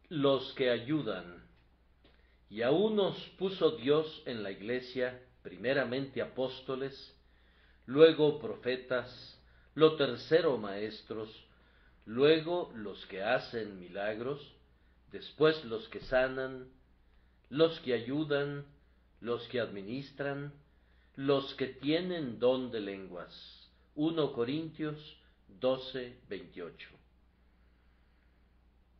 Los que ayudan. Y a unos puso Dios en la iglesia, primeramente apóstoles, luego profetas, lo tercero maestros, luego los que hacen milagros, después los que sanan, los que ayudan, los que administran, los que tienen don de lenguas. 1 Corintios 12:28.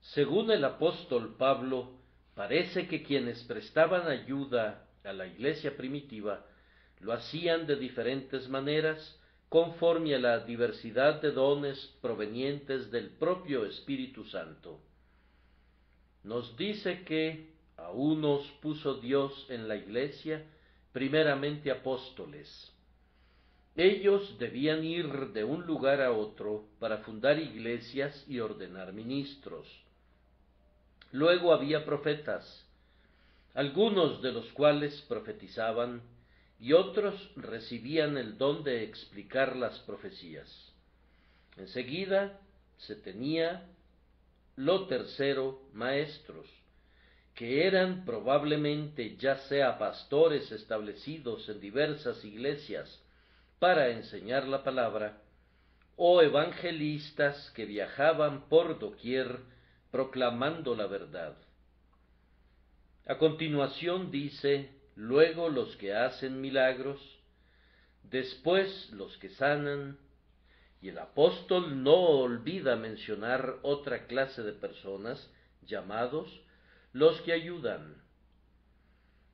Según el apóstol Pablo, parece que quienes prestaban ayuda a la iglesia primitiva lo hacían de diferentes maneras, conforme a la diversidad de dones provenientes del propio Espíritu Santo. Nos dice que a unos puso Dios en la iglesia, primeramente apóstoles. Ellos debían ir de un lugar a otro para fundar iglesias y ordenar ministros. Luego había profetas, algunos de los cuales profetizaban y otros recibían el don de explicar las profecías. Enseguida se tenía lo tercero, maestros, que eran probablemente ya sea pastores establecidos en diversas iglesias para enseñar la palabra, o evangelistas que viajaban por doquier proclamando la verdad. A continuación dice, luego los que hacen milagros, después los que sanan, y el apóstol no olvida mencionar otra clase de personas, llamados los que ayudan.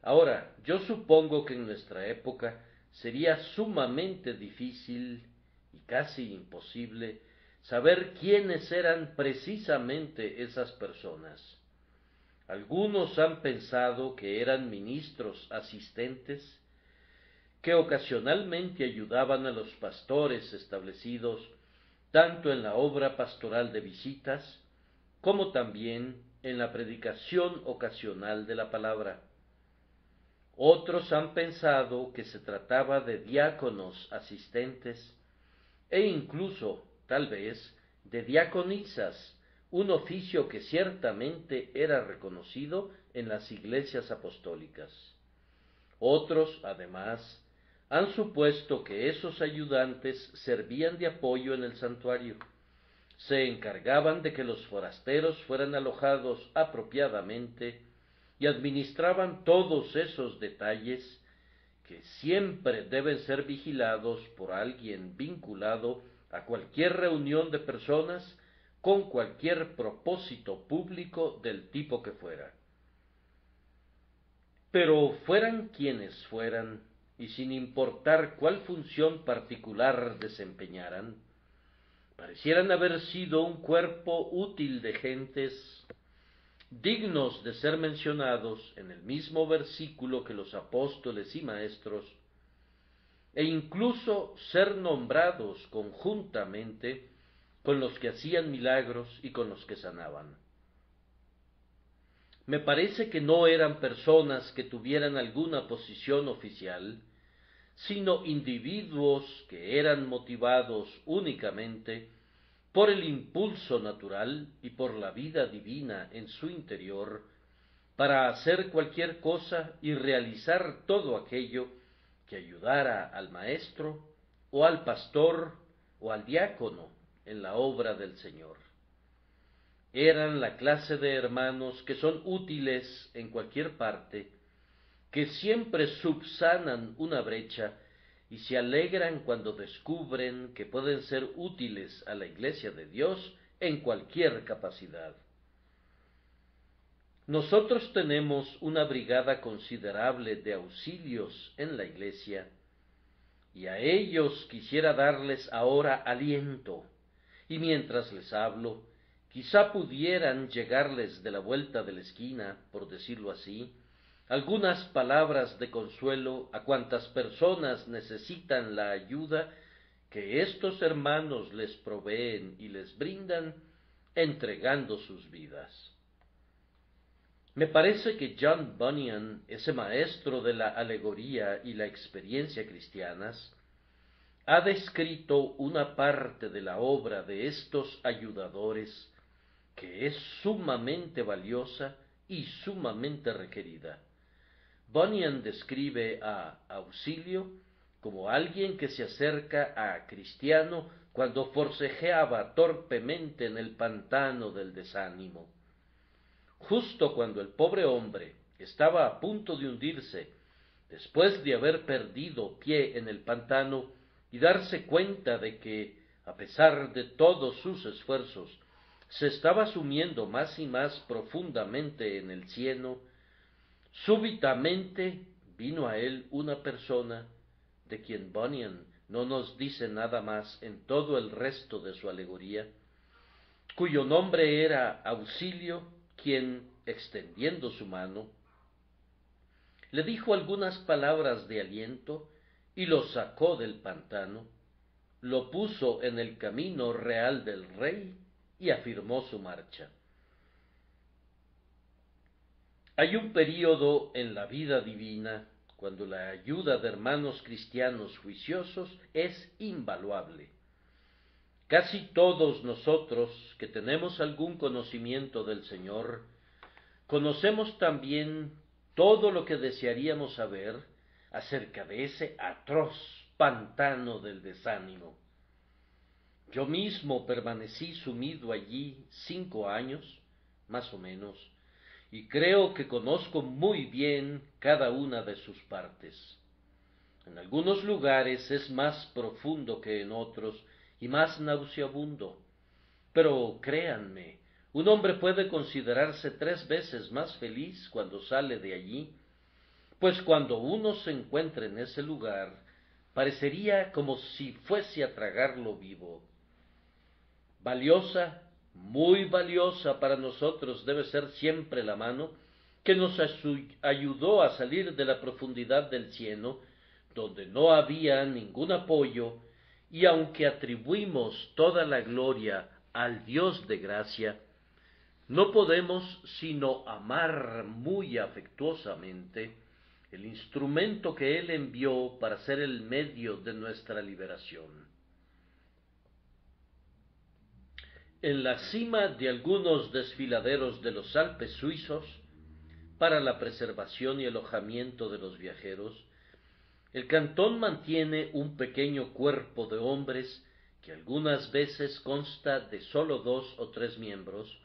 Ahora, yo supongo que en nuestra época sería sumamente difícil y casi imposible saber quiénes eran precisamente esas personas. Algunos han pensado que eran ministros asistentes que ocasionalmente ayudaban a los pastores establecidos tanto en la obra pastoral de visitas como también en la predicación ocasional de la palabra. Otros han pensado que se trataba de diáconos asistentes e incluso, tal vez, de diaconisas, un oficio que ciertamente era reconocido en las iglesias apostólicas. Otros, además, han supuesto que esos ayudantes servían de apoyo en el santuario, se encargaban de que los forasteros fueran alojados apropiadamente y administraban todos esos detalles que siempre deben ser vigilados por alguien vinculado a cualquier reunión de personas con cualquier propósito público del tipo que fuera. Pero fueran quienes fueran, y sin importar cuál función particular desempeñaran, parecieran haber sido un cuerpo útil de gentes dignos de ser mencionados en el mismo versículo que los apóstoles y maestros, e incluso ser nombrados conjuntamente con los que hacían milagros y con los que sanaban. Me parece que no eran personas que tuvieran alguna posición oficial, sino individuos que eran motivados únicamente por el impulso natural y por la vida divina en su interior, para hacer cualquier cosa y realizar todo aquello que ayudara al maestro, o al pastor, o al diácono en la obra del Señor. Eran la clase de hermanos que son útiles en cualquier parte, que siempre subsanan una brecha y se alegran cuando descubren que pueden ser útiles a la Iglesia de Dios en cualquier capacidad. Nosotros tenemos una brigada considerable de auxilios en la Iglesia, y a ellos quisiera darles ahora aliento, y mientras les hablo, quizá pudieran llegarles de la vuelta de la esquina, por decirlo así, algunas palabras de consuelo a cuantas personas necesitan la ayuda que estos hermanos les proveen y les brindan, entregando sus vidas. Me parece que John Bunyan, ese maestro de la alegoría y la experiencia cristianas, ha descrito una parte de la obra de estos ayudadores que es sumamente valiosa y sumamente requerida. Bunyan describe a Auxilio como alguien que se acerca a Cristiano cuando forcejeaba torpemente en el pantano del desánimo. Justo cuando el pobre hombre estaba a punto de hundirse, después de haber perdido pie en el pantano y darse cuenta de que, a pesar de todos sus esfuerzos, se estaba sumiendo más y más profundamente en el cieno, súbitamente vino a él una persona de quien Bunyan no nos dice nada más en todo el resto de su alegoría, cuyo nombre era Auxilio, quien, extendiendo su mano, le dijo algunas palabras de aliento y lo sacó del pantano, lo puso en el camino real del rey y afirmó su marcha. Hay un período en la vida divina cuando la ayuda de hermanos cristianos juiciosos es invaluable. Casi todos nosotros que tenemos algún conocimiento del Señor, conocemos también todo lo que desearíamos saber acerca de ese atroz pantano del desánimo. Yo mismo permanecí sumido allí 5 años, más o menos, y creo que conozco muy bien cada una de sus partes. En algunos lugares es más profundo que en otros y más nauseabundo, pero créanme, un hombre puede considerarse 3 veces más feliz cuando sale de allí, pues cuando uno se encuentra en ese lugar, parecería como si fuese a tragarlo vivo. Valiosa, muy valiosa para nosotros debe ser siempre la mano que nos ayudó a salir de la profundidad del cieno, donde no había ningún apoyo, y aunque atribuimos toda la gloria al Dios de gracia, no podemos sino amar muy afectuosamente el instrumento que Él envió para ser el medio de nuestra liberación. En la cima de algunos desfiladeros de los Alpes suizos, para la preservación y alojamiento de los viajeros, el cantón mantiene un pequeño cuerpo de hombres que algunas veces consta de sólo 2 o 3 miembros,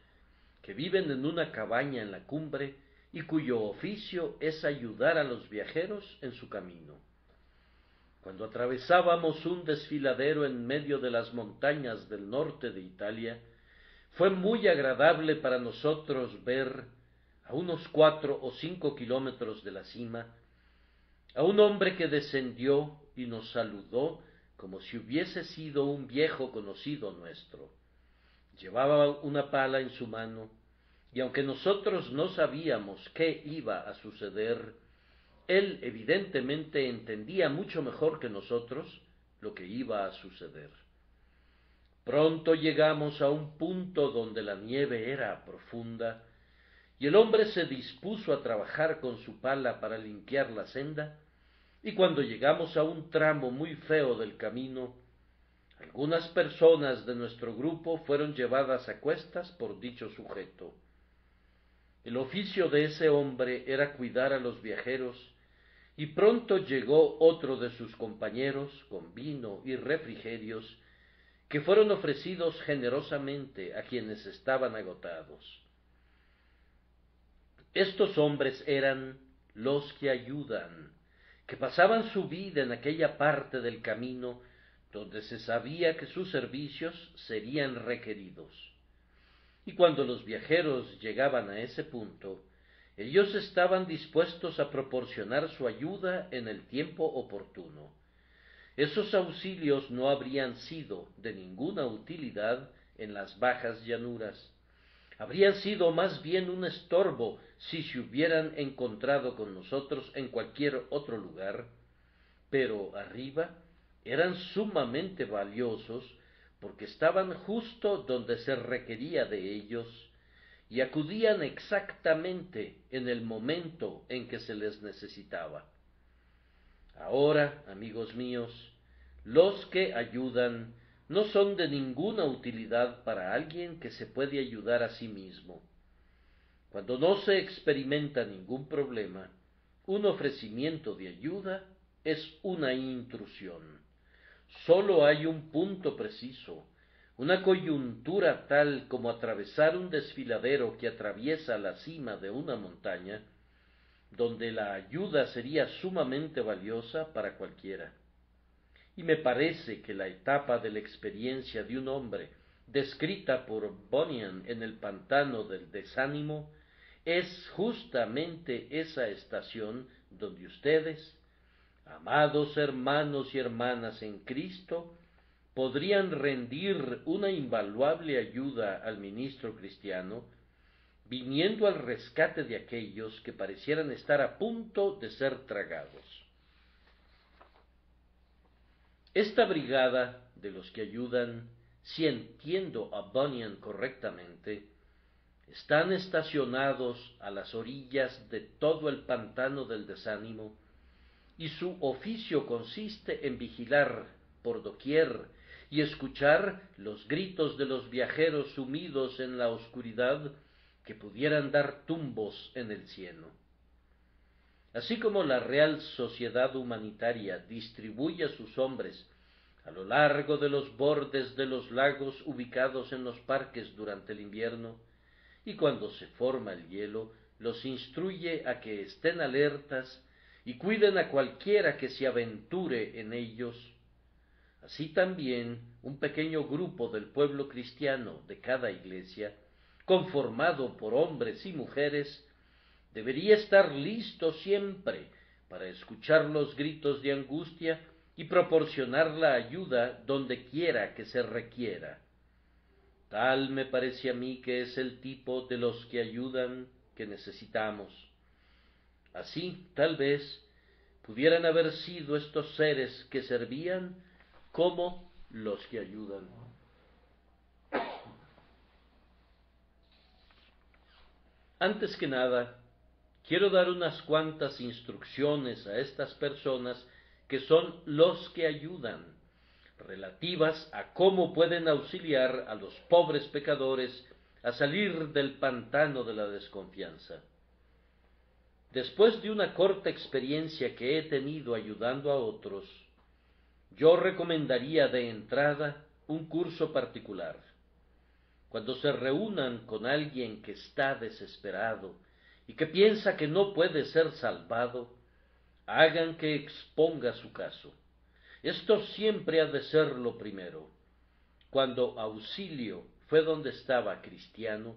que viven en una cabaña en la cumbre y cuyo oficio es ayudar a los viajeros en su camino. Cuando atravesábamos un desfiladero en medio de las montañas del norte de Italia, fue muy agradable para nosotros ver, a unos 4 o 5 kilómetros de la cima, a un hombre que descendió y nos saludó como si hubiese sido un viejo conocido nuestro. Llevaba una pala en su mano, y aunque nosotros no sabíamos qué iba a suceder, él evidentemente entendía mucho mejor que nosotros lo que iba a suceder. Pronto llegamos a un punto donde la nieve era profunda, y el hombre se dispuso a trabajar con su pala para limpiar la senda, y cuando llegamos a un tramo muy feo del camino, algunas personas de nuestro grupo fueron llevadas a cuestas por dicho sujeto. El oficio de ese hombre era cuidar a los viajeros, y pronto llegó otro de sus compañeros con vino y refrigerios, que fueron ofrecidos generosamente a quienes estaban agotados. Estos hombres eran los que ayudan, que pasaban su vida en aquella parte del camino donde se sabía que sus servicios serían requeridos. Y cuando los viajeros llegaban a ese punto, ellos estaban dispuestos a proporcionar su ayuda en el tiempo oportuno. Esos auxilios no habrían sido de ninguna utilidad en las bajas llanuras. Habrían sido más bien un estorbo si se hubieran encontrado con nosotros en cualquier otro lugar, pero arriba eran sumamente valiosos porque estaban justo donde se requería de ellos, y acudían exactamente en el momento en que se les necesitaba. Ahora, amigos míos, los que ayudan no son de ninguna utilidad para alguien que se puede ayudar a sí mismo. Cuando no se experimenta ningún problema, un ofrecimiento de ayuda es una intrusión. Sólo hay un punto preciso, una coyuntura tal como atravesar un desfiladero que atraviesa la cima de una montaña, donde la ayuda sería sumamente valiosa para cualquiera. Y me parece que la etapa de la experiencia de un hombre, descrita por Bunyan en el pantano del desánimo, es justamente esa estación donde ustedes, amados hermanos y hermanas en Cristo, podrían rendir una invaluable ayuda al ministro cristiano, viniendo al rescate de aquellos que parecieran estar a punto de ser tragados. Esta brigada de los que ayudan, si entiendo a Bunyan correctamente, están estacionados a las orillas de todo el pantano del desánimo, y su oficio consiste en vigilar por doquier y escuchar los gritos de los viajeros sumidos en la oscuridad que pudieran dar tumbos en el cielo. Así como la Real Sociedad Humanitaria distribuye a sus hombres a lo largo de los bordes de los lagos ubicados en los parques durante el invierno, y cuando se forma el hielo, los instruye a que estén alertas y cuiden a cualquiera que se aventure en ellos, así también un pequeño grupo del pueblo cristiano de cada iglesia, conformado por hombres y mujeres, debería estar listo siempre para escuchar los gritos de angustia y proporcionar la ayuda donde quiera que se requiera. Tal me parece a mí que es el tipo de los que ayudan que necesitamos. Así, tal vez, pudieran haber sido estos seres que servían como los que ayudan. Antes que nada, quiero dar unas cuantas instrucciones a estas personas que son los que ayudan, relativas a cómo pueden auxiliar a los pobres pecadores a salir del pantano de la desconfianza. Después de una corta experiencia que he tenido ayudando a otros, yo recomendaría de entrada un curso particular. Cuando se reúnan con alguien que está desesperado y que piensa que no puede ser salvado, hagan que exponga su caso. Esto siempre ha de ser lo primero. Cuando Auxilio fue donde estaba Cristiano,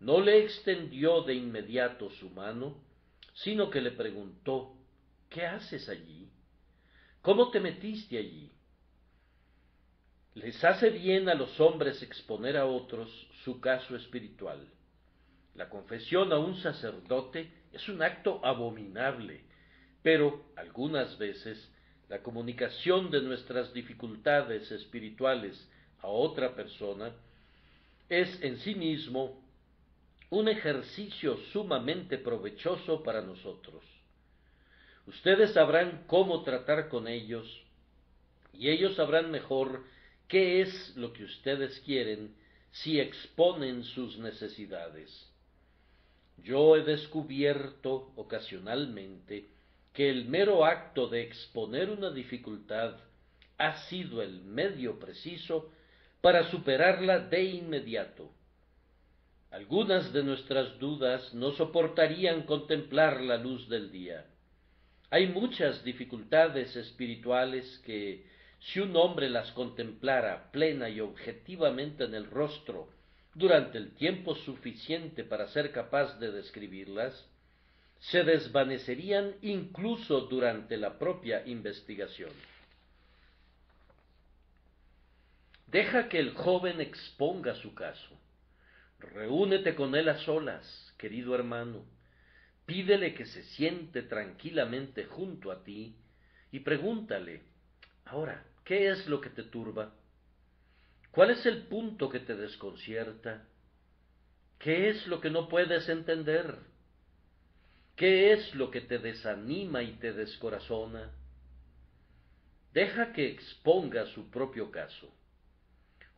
no le extendió de inmediato su mano, sino que le preguntó: ¿qué haces allí? ¿Cómo te metiste allí? Les hace bien a los hombres exponer a otros su caso espiritual. La confesión a un sacerdote es un acto abominable, pero algunas veces la comunicación de nuestras dificultades espirituales a otra persona es en sí mismo un ejercicio sumamente provechoso para nosotros. Ustedes sabrán cómo tratar con ellos, y ellos sabrán mejor qué es lo que ustedes quieren si exponen sus necesidades. Yo he descubierto ocasionalmente que el mero acto de exponer una dificultad ha sido el medio preciso para superarla de inmediato. Algunas de nuestras dudas no soportarían contemplar la luz del día. Hay muchas dificultades espirituales que, si un hombre las contemplara plena y objetivamente en el rostro durante el tiempo suficiente para ser capaz de describirlas, se desvanecerían incluso durante la propia investigación. Deja que el joven exponga su caso. Reúnete con él a solas, querido hermano. Pídele que se siente tranquilamente junto a ti y pregúntale: ahora, ¿qué es lo que te turba? ¿Cuál es el punto que te desconcierta? ¿Qué es lo que no puedes entender? ¿Qué es lo que te desanima y te descorazona? Deja que exponga su propio caso.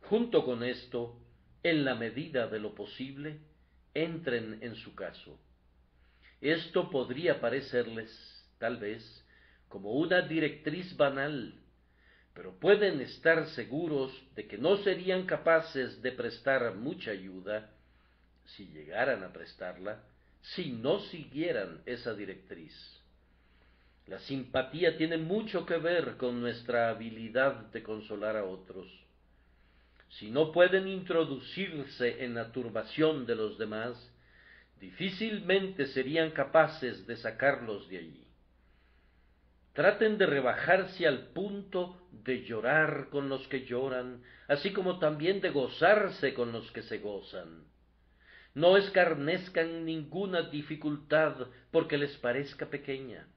Junto con esto, en la medida de lo posible, entren en su caso. Esto podría parecerles, tal vez, como una directriz banal, pero pueden estar seguros de que no serían capaces de prestar mucha ayuda, si llegaran a prestarla, si no siguieran esa directriz. La simpatía tiene mucho que ver con nuestra habilidad de consolar a otros. Si no pueden introducirse en la turbación de los demás, difícilmente serían capaces de sacarlos de allí. Traten de rebajarse al punto de llorar con los que lloran, así como también de gozarse con los que se gozan. No escarnezcan ninguna dificultad porque les parezca pequeña.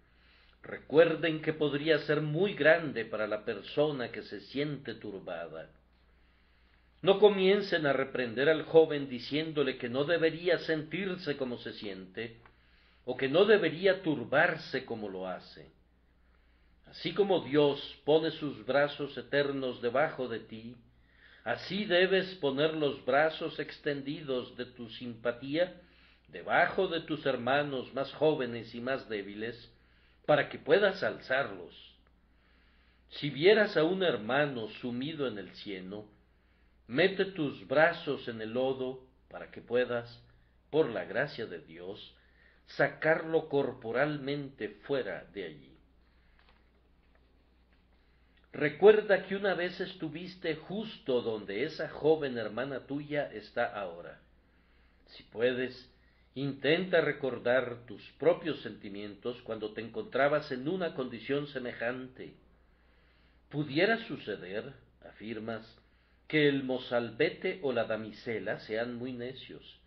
Recuerden que podría ser muy grande para la persona que se siente turbada. No comiencen a reprender al joven diciéndole que no debería sentirse como se siente, o que no debería turbarse como lo hace. Así como Dios pone sus brazos eternos debajo de ti, así debes poner los brazos extendidos de tu simpatía debajo de tus hermanos más jóvenes y más débiles, para que puedas alzarlos. Si vieras a un hermano sumido en el cieno, mete tus brazos en el lodo para que puedas, por la gracia de Dios, sacarlo corporalmente fuera de allí. Recuerda que una vez estuviste justo donde esa joven hermana tuya está ahora. Si puedes, intenta recordar tus propios sentimientos cuando te encontrabas en una condición semejante. Pudiera suceder, afirmas, que el mozalbete o la damisela sean muy necios.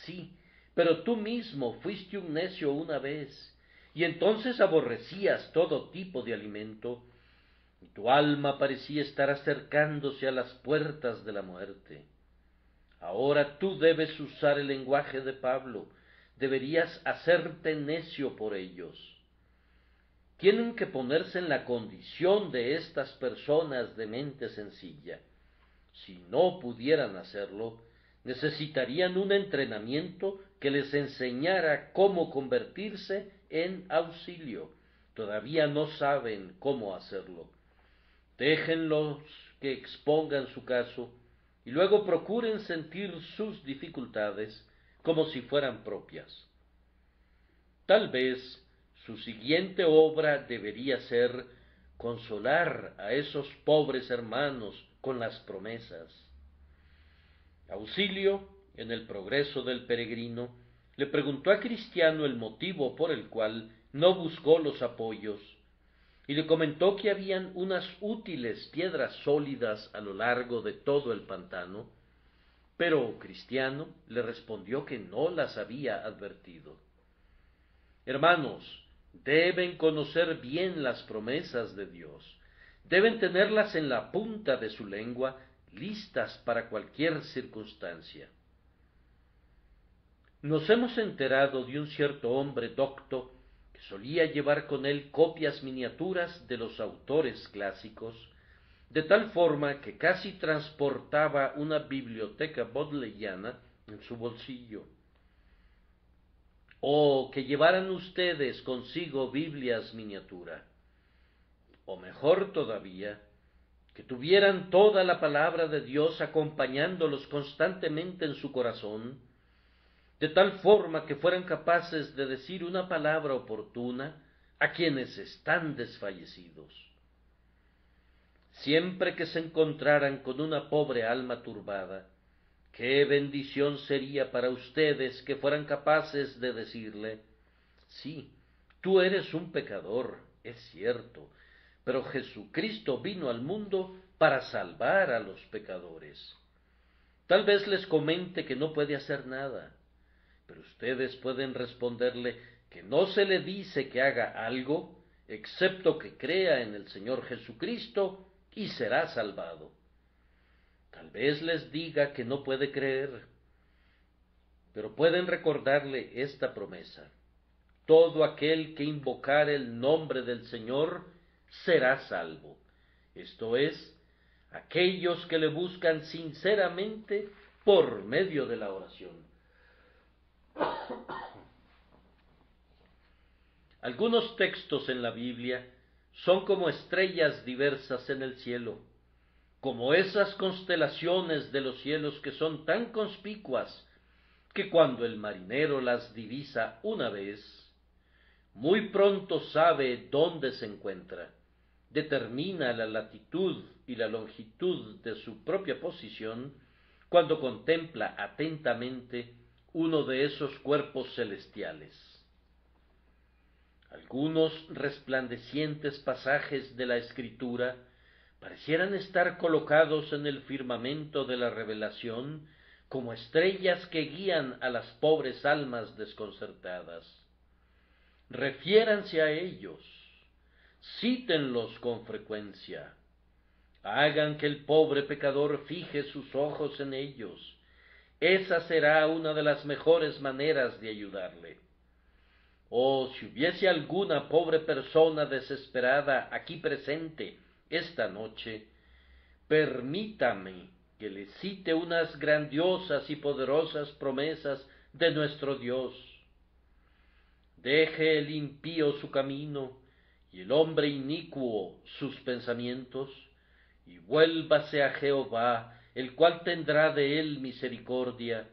Sí, pero tú mismo fuiste un necio una vez, y entonces aborrecías todo tipo de alimento, y tu alma parecía estar acercándose a las puertas de la muerte. Ahora tú debes usar el lenguaje de Pablo, deberías hacerte necio por ellos. Tienen que ponerse en la condición de estas personas de mente sencilla. Si no pudieran hacerlo, necesitarían un entrenamiento que les enseñara cómo convertirse en auxilio. Todavía no saben cómo hacerlo. Déjenlos que expongan su caso y luego procuren sentir sus dificultades como si fueran propias. Tal vez su siguiente obra debería ser consolar a esos pobres hermanos con las promesas. Auxilio, en el progreso del peregrino, le preguntó a Cristiano el motivo por el cual no buscó los apoyos, y le comentó que habían unas útiles piedras sólidas a lo largo de todo el pantano, pero Cristiano le respondió que no las había advertido. Hermanos, deben conocer bien las promesas de Dios, deben tenerlas en la punta de su lengua, listas para cualquier circunstancia. Nos hemos enterado de un cierto hombre docto que solía llevar con él copias miniaturas de los autores clásicos, de tal forma que casi transportaba una biblioteca bodleiana en su bolsillo. O que llevaran ustedes consigo Biblias miniatura, o mejor todavía, que tuvieran toda la palabra de Dios acompañándolos constantemente en su corazón, de tal forma que fueran capaces de decir una palabra oportuna a quienes están desfallecidos. Siempre que se encontraran con una pobre alma turbada, qué bendición sería para ustedes que fueran capaces de decirle: sí, tú eres un pecador, es cierto, pero Jesucristo vino al mundo para salvar a los pecadores. Tal vez les comente que no puede hacer nada, pero ustedes pueden responderle que no se le dice que haga algo, excepto que crea en el Señor Jesucristo y será salvado. Tal vez les diga que no puede creer, pero pueden recordarle esta promesa: todo aquel que invocare el nombre del Señor será salvo. Esto es, aquellos que le buscan sinceramente por medio de la oración. Algunos textos en la Biblia son como estrellas diversas en el cielo, como esas constelaciones de los cielos que son tan conspicuas que cuando el marinero las divisa una vez, muy pronto sabe dónde se encuentra, determina la latitud y la longitud de su propia posición cuando contempla atentamente uno de esos cuerpos celestiales. Algunos resplandecientes pasajes de la Escritura parecieran estar colocados en el firmamento de la revelación como estrellas que guían a las pobres almas desconcertadas. Refiéranse a ellos, cítenlos con frecuencia, hagan que el pobre pecador fije sus ojos en ellos. Esa será una de las mejores maneras de ayudarle. Oh, si hubiese alguna pobre persona desesperada aquí presente esta noche, permítame que le cite unas grandiosas y poderosas promesas de nuestro Dios. Deje el impío su camino y el hombre inicuo sus pensamientos, y vuélvase a Jehová, el cual tendrá de él misericordia,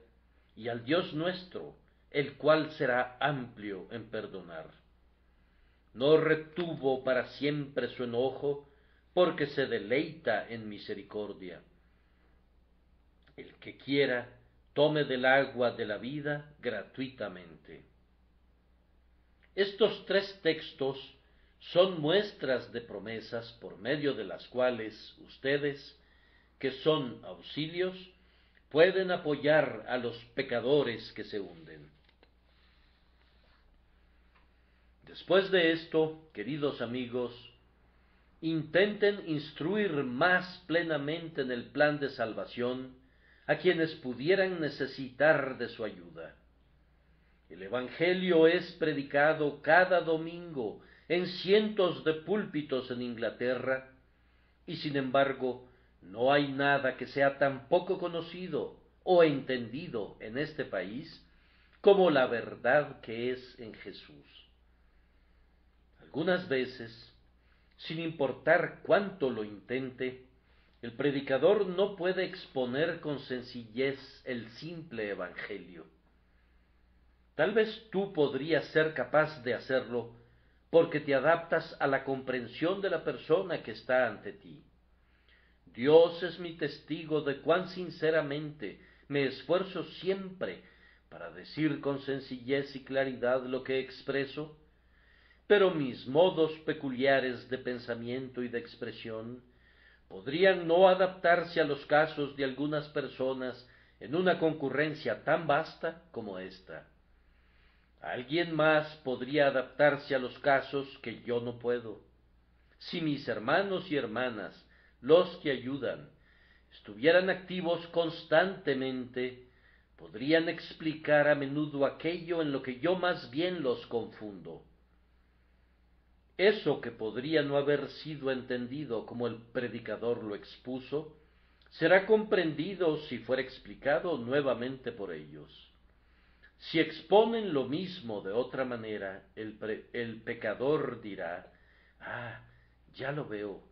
y al Dios nuestro, el cual será amplio en perdonar. No retuvo para siempre su enojo, porque se deleita en misericordia. El que quiera, tome del agua de la vida gratuitamente. Estos tres textos son muestras de promesas por medio de las cuales ustedes, que son auxilios, pueden apoyar a los pecadores que se hunden. Después de esto, queridos amigos, intenten instruir más plenamente en el plan de salvación a quienes pudieran necesitar de su ayuda. El Evangelio es predicado cada domingo en cientos de púlpitos en Inglaterra, y sin embargo no hay nada que sea tan poco conocido o entendido en este país como la verdad que es en Jesús. Algunas veces, sin importar cuánto lo intente, el predicador no puede exponer con sencillez el simple Evangelio. Tal vez tú podrías ser capaz de hacerlo porque te adaptas a la comprensión de la persona que está ante ti. Dios es mi testigo de cuán sinceramente me esfuerzo siempre para decir con sencillez y claridad lo que expreso, pero mis modos peculiares de pensamiento y de expresión podrían no adaptarse a los casos de algunas personas en una concurrencia tan vasta como esta. Alguien más podría adaptarse a los casos que yo no puedo. Si mis hermanos y hermanas, los que ayudan, estuvieran activos constantemente, podrían explicar a menudo aquello en lo que yo más bien los confundo. Eso que podría no haber sido entendido como el predicador lo expuso, será comprendido si fuera explicado nuevamente por ellos. Si exponen lo mismo de otra manera, el pecador dirá: «Ah, ya lo veo,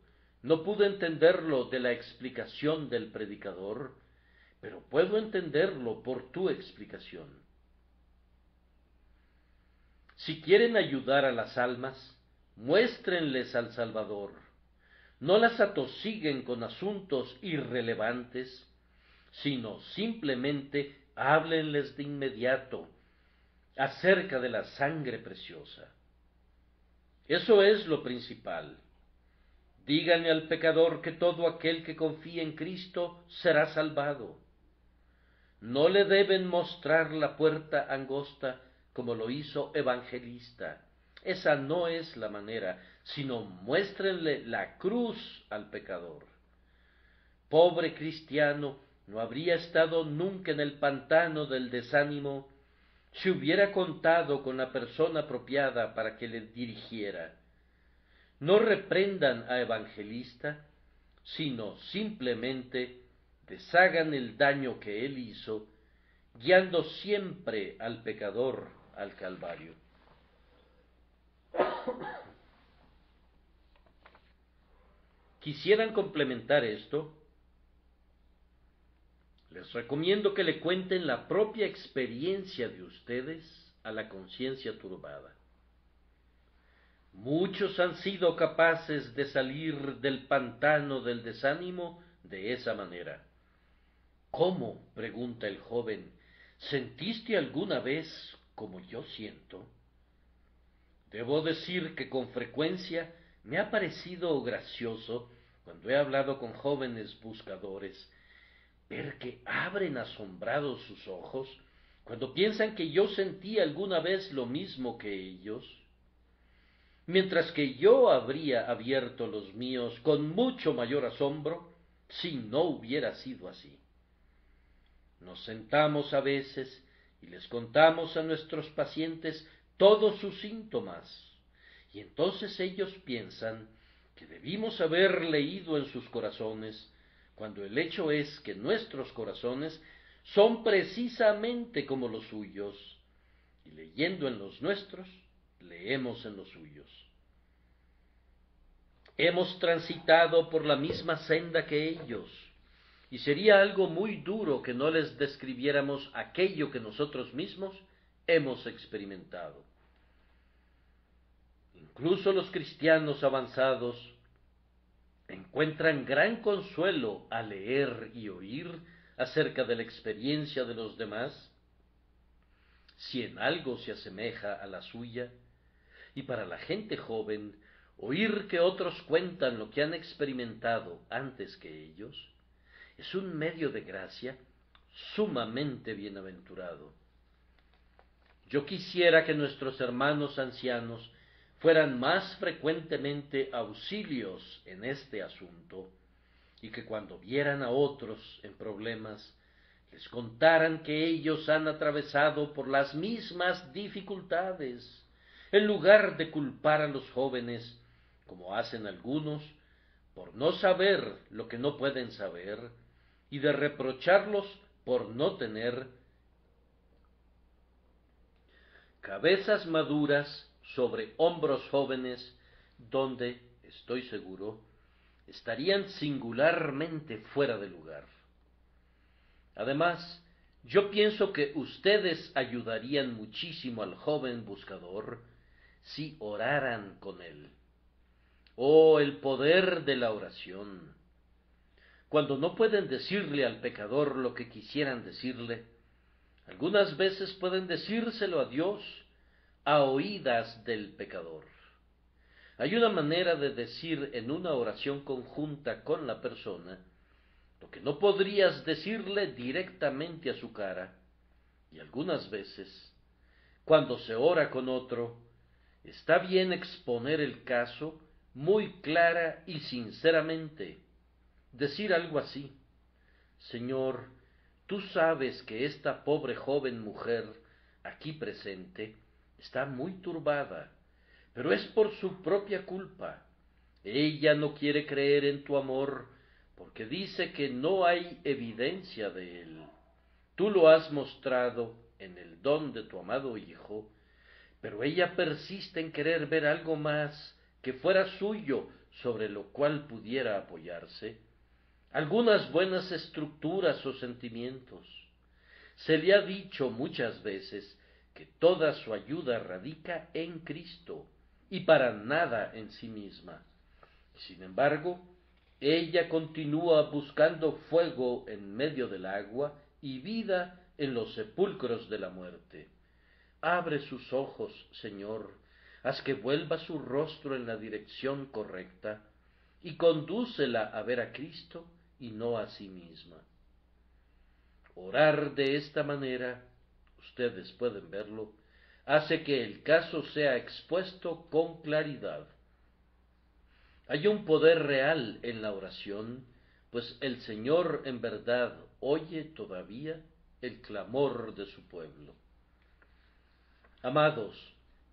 no pude entenderlo de la explicación del predicador, pero puedo entenderlo por tu explicación». Si quieren ayudar a las almas, muéstrenles al Salvador. No las atosiguen con asuntos irrelevantes, sino simplemente háblenles de inmediato acerca de la sangre preciosa. Eso es lo principal. Díganle al pecador que todo aquel que confíe en Cristo será salvado. No le deben mostrar la puerta angosta como lo hizo Evangelista. Esa no es la manera, sino muéstrenle la cruz al pecador. Pobre cristiano, no habría estado nunca en el pantano del desánimo si hubiera contado con la persona apropiada para que le dirigiera. No reprendan a Evangelista, sino simplemente deshagan el daño que él hizo, guiando siempre al pecador al Calvario. ¿Quisieran complementar esto? Les recomiendo que le cuenten la propia experiencia de ustedes a la conciencia turbada. Muchos han sido capaces de salir del pantano del desánimo de esa manera. ¿Cómo?, pregunta el joven, ¿sentiste alguna vez como yo siento? Debo decir que con frecuencia me ha parecido gracioso, cuando he hablado con jóvenes buscadores, ver que abren asombrados sus ojos cuando piensan que yo sentí alguna vez lo mismo que ellos, mientras que yo habría abierto los míos con mucho mayor asombro si no hubiera sido así. Nos sentamos a veces y les contamos a nuestros pacientes todos sus síntomas, y entonces ellos piensan que debimos haber leído en sus corazones, cuando el hecho es que nuestros corazones son precisamente como los suyos, y leyendo en los nuestros, leemos en los suyos. Hemos transitado por la misma senda que ellos, y sería algo muy duro que no les describiéramos aquello que nosotros mismos hemos experimentado. Incluso los cristianos avanzados encuentran gran consuelo al leer y oír acerca de la experiencia de los demás, si en algo se asemeja a la suya, y para la gente joven, oír que otros cuentan lo que han experimentado antes que ellos, es un medio de gracia sumamente bienaventurado. Yo quisiera que nuestros hermanos ancianos fueran más frecuentemente auxilios en este asunto, y que cuando vieran a otros en problemas, les contaran que ellos han atravesado por las mismas dificultades, en lugar de culpar a los jóvenes, como hacen algunos, por no saber lo que no pueden saber, y de reprocharlos por no tener cabezas maduras sobre hombros jóvenes, donde, estoy seguro, estarían singularmente fuera de lugar. Además, yo pienso que ustedes ayudarían muchísimo al joven buscador si oraran con él. Oh, el poder de la oración. Cuando no pueden decirle al pecador lo que quisieran decirle, algunas veces pueden decírselo a Dios a oídas del pecador. Hay una manera de decir en una oración conjunta con la persona lo que no podrías decirle directamente a su cara, y algunas veces, cuando se ora con otro, está bien exponer el caso muy clara y sinceramente, decir algo así: Señor, tú sabes que esta pobre joven mujer aquí presente está muy turbada, pero es por su propia culpa. Ella no quiere creer en tu amor porque dice que no hay evidencia de él. Tú lo has mostrado en el don de tu amado Hijo, pero ella persiste en querer ver algo más que fuera suyo sobre lo cual pudiera apoyarse, algunas buenas estructuras o sentimientos. Se le ha dicho muchas veces que toda su ayuda radica en Cristo y para nada en sí misma. Sin embargo, ella continúa buscando fuego en medio del agua y vida en los sepulcros de la muerte. Abre sus ojos, Señor, haz que vuelva su rostro en la dirección correcta y condúcela a ver a Cristo y no a sí misma. Orar de esta manera, ustedes pueden verlo, hace que el caso sea expuesto con claridad. Hay un poder real en la oración, pues el Señor en verdad oye todavía el clamor de su pueblo. Amados,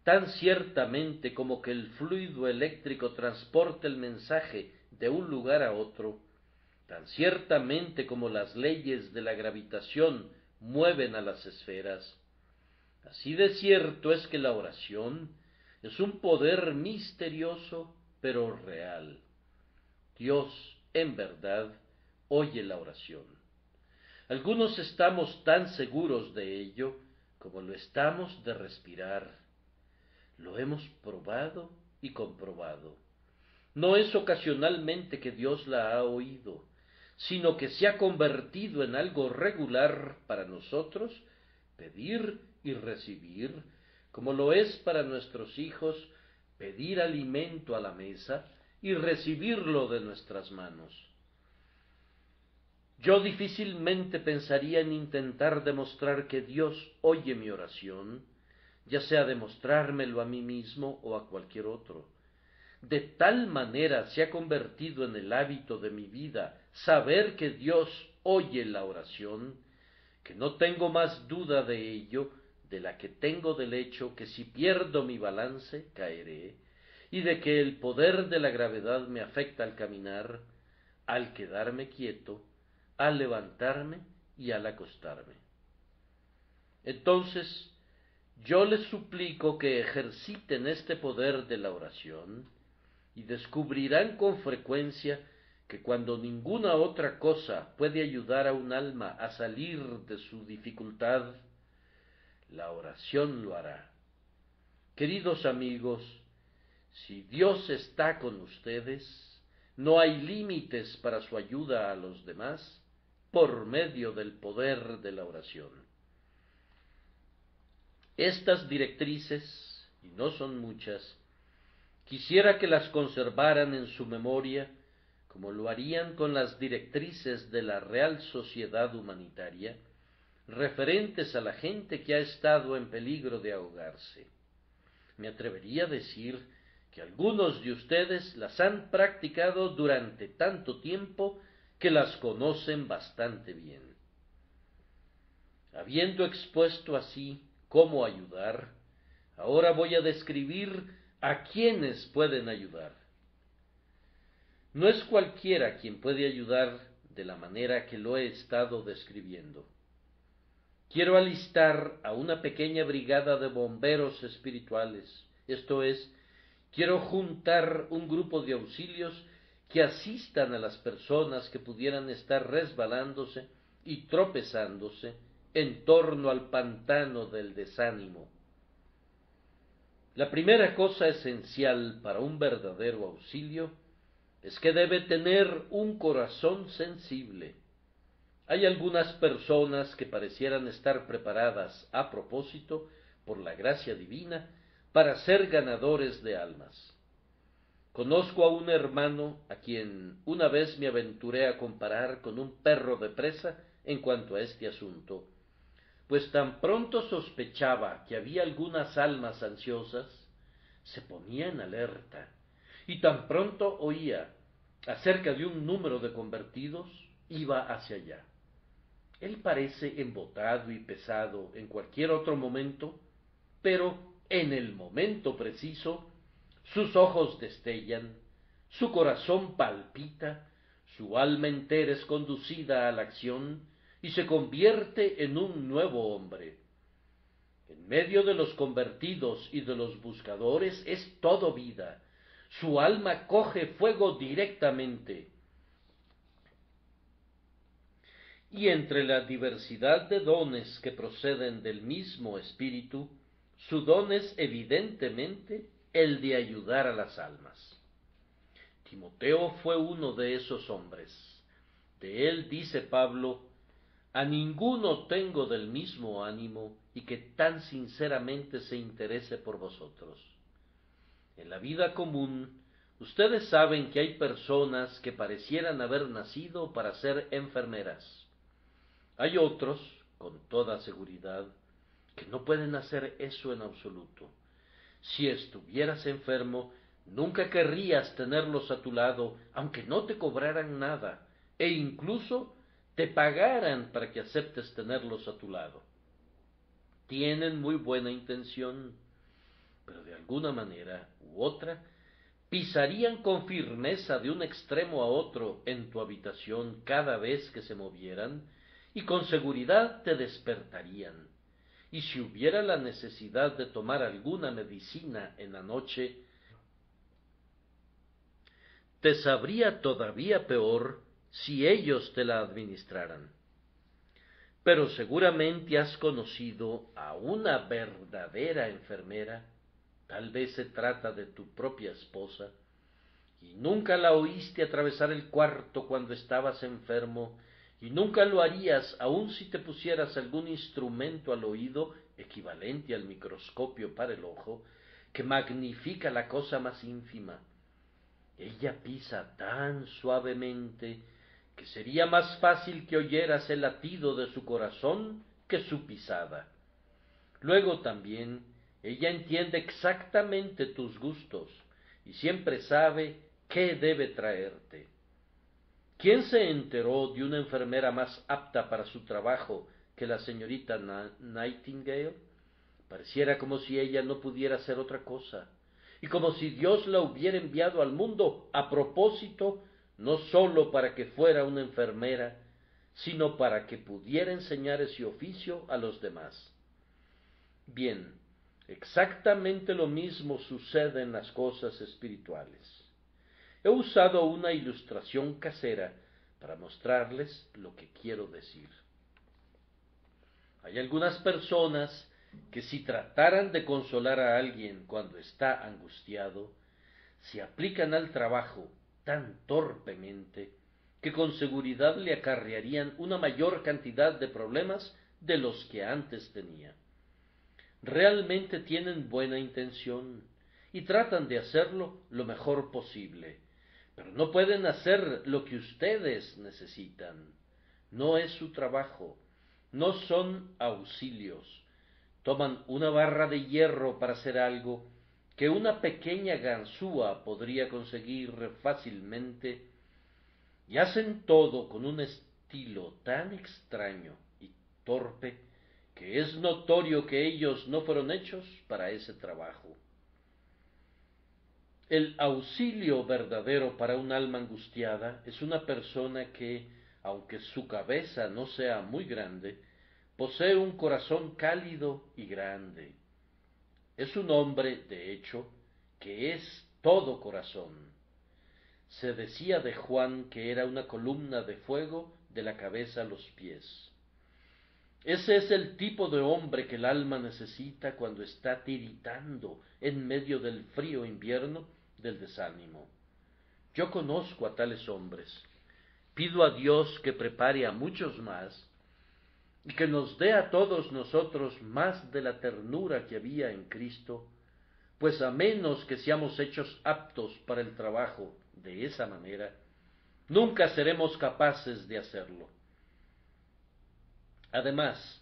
tan ciertamente como que el fluido eléctrico transporta el mensaje de un lugar a otro, tan ciertamente como las leyes de la gravitación mueven a las esferas, así de cierto es que la oración es un poder misterioso pero real. Dios, en verdad, oye la oración. Algunos estamos tan seguros de ello como lo estamos de respirar. Lo hemos probado y comprobado. No es ocasionalmente que Dios la ha oído, sino que se ha convertido en algo regular para nosotros pedir y recibir, como lo es para nuestros hijos pedir alimento a la mesa y recibirlo de nuestras manos. Yo difícilmente pensaría en intentar demostrar que Dios oye mi oración, ya sea demostrármelo a mí mismo o a cualquier otro. De tal manera se ha convertido en el hábito de mi vida saber que Dios oye la oración, que no tengo más duda de ello de la que tengo del hecho que si pierdo mi balance caeré, y de que el poder de la gravedad me afecta al caminar, al quedarme quieto, al levantarme y al acostarme. Entonces, yo les suplico que ejerciten este poder de la oración, y descubrirán con frecuencia que cuando ninguna otra cosa puede ayudar a un alma a salir de su dificultad, la oración lo hará. Queridos amigos, si Dios está con ustedes, no hay límites para su ayuda a los demás por medio del poder de la oración. Estas directrices, y no son muchas, quisiera que las conservaran en su memoria, como lo harían con las directrices de la Real Sociedad Humanitaria, referentes a la gente que ha estado en peligro de ahogarse. Me atrevería a decir que algunos de ustedes las han practicado durante tanto tiempo que las conocen bastante bien. Habiendo expuesto así cómo ayudar, ahora voy a describir a quienes pueden ayudar. No es cualquiera quien puede ayudar de la manera que lo he estado describiendo. Quiero alistar a una pequeña brigada de bomberos espirituales, esto es, quiero juntar un grupo de auxilios que asistan a las personas que pudieran estar resbalándose y tropezándose en torno al pantano del desánimo. La primera cosa esencial para un verdadero auxilio es que debe tener un corazón sensible. Hay algunas personas que parecieran estar preparadas a propósito, por la gracia divina, para ser ganadores de almas. Conozco a un hermano a quien una vez me aventuré a comparar con un perro de presa en cuanto a este asunto, pues tan pronto sospechaba que había algunas almas ansiosas, se ponía en alerta, y tan pronto oía acerca de un número de convertidos, iba hacia allá. Él parece embotado y pesado en cualquier otro momento, pero en el momento preciso, sus ojos destellan, su corazón palpita, su alma entera es conducida a la acción y se convierte en un nuevo hombre. En medio de los convertidos y de los buscadores es todo vida. Su alma coge fuego directamente. Y entre la diversidad de dones que proceden del mismo Espíritu, su don es evidentemente el de ayudar a las almas. Timoteo fue uno de esos hombres. De él dice Pablo: a ninguno tengo del mismo ánimo y que tan sinceramente se interese por vosotros. En la vida común, ustedes saben que hay personas que parecieran haber nacido para ser enfermeras. Hay otros, con toda seguridad, que no pueden hacer eso en absoluto. Si estuvieras enfermo, nunca querrías tenerlos a tu lado, aunque no te cobraran nada, e incluso te pagaran para que aceptes tenerlos a tu lado. Tienen muy buena intención, pero de alguna manera u otra pisarían con firmeza de un extremo a otro en tu habitación cada vez que se movieran, y con seguridad te despertarían. Y si hubiera la necesidad de tomar alguna medicina en la noche, te sabría todavía peor si ellos te la administraran. Pero seguramente has conocido a una verdadera enfermera, tal vez se trata de tu propia esposa, y nunca la oíste atravesar el cuarto cuando estabas enfermo, y nunca lo harías aun si te pusieras algún instrumento al oído equivalente al microscopio para el ojo, que magnifica la cosa más ínfima. Ella pisa tan suavemente que sería más fácil que oyeras el latido de su corazón que su pisada. Luego también ella entiende exactamente tus gustos y siempre sabe qué debe traerte. ¿Quién se enteró de una enfermera más apta para su trabajo que la señorita Nightingale? Pareciera como si ella no pudiera hacer otra cosa, y como si Dios la hubiera enviado al mundo a propósito, no sólo para que fuera una enfermera, sino para que pudiera enseñar ese oficio a los demás. Bien, exactamente lo mismo sucede en las cosas espirituales. He usado una ilustración casera para mostrarles lo que quiero decir. Hay algunas personas que si trataran de consolar a alguien cuando está angustiado, se aplican al trabajo tan torpemente que con seguridad le acarrearían una mayor cantidad de problemas de los que antes tenía. Realmente tienen buena intención y tratan de hacerlo lo mejor posible, pero no pueden hacer lo que ustedes necesitan. No es su trabajo, no son auxilios. Toman una barra de hierro para hacer algo que una pequeña ganzúa podría conseguir fácilmente, y hacen todo con un estilo tan extraño y torpe que es notorio que ellos no fueron hechos para ese trabajo. El auxilio verdadero para un alma angustiada es una persona que, aunque su cabeza no sea muy grande, posee un corazón cálido y grande. Es un hombre, de hecho, que es todo corazón. Se decía de Juan que era una columna de fuego de la cabeza a los pies. Ese es el tipo de hombre que el alma necesita cuando está tiritando en medio del frío invierno del desánimo. Yo conozco a tales hombres. Pido a Dios que prepare a muchos más y que nos dé a todos nosotros más de la ternura que había en Cristo, pues a menos que seamos hechos aptos para el trabajo de esa manera, nunca seremos capaces de hacerlo. Además,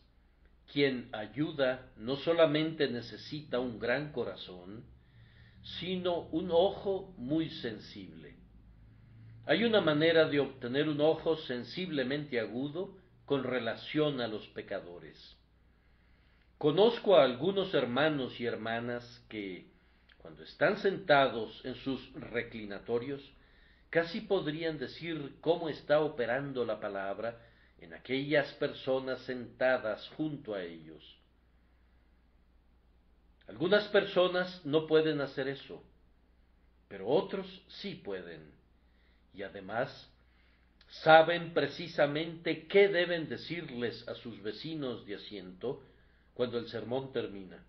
quien ayuda no solamente necesita un gran corazón, sino un ojo muy sensible. Hay una manera de obtener un ojo sensiblemente agudo con relación a los pecadores. Conozco a algunos hermanos y hermanas que, cuando están sentados en sus reclinatorios, casi podrían decir cómo está operando la palabra en aquellas personas sentadas junto a ellos. Algunas personas no pueden hacer eso, pero otros sí pueden, y además saben precisamente qué deben decirles a sus vecinos de asiento cuando el sermón termina.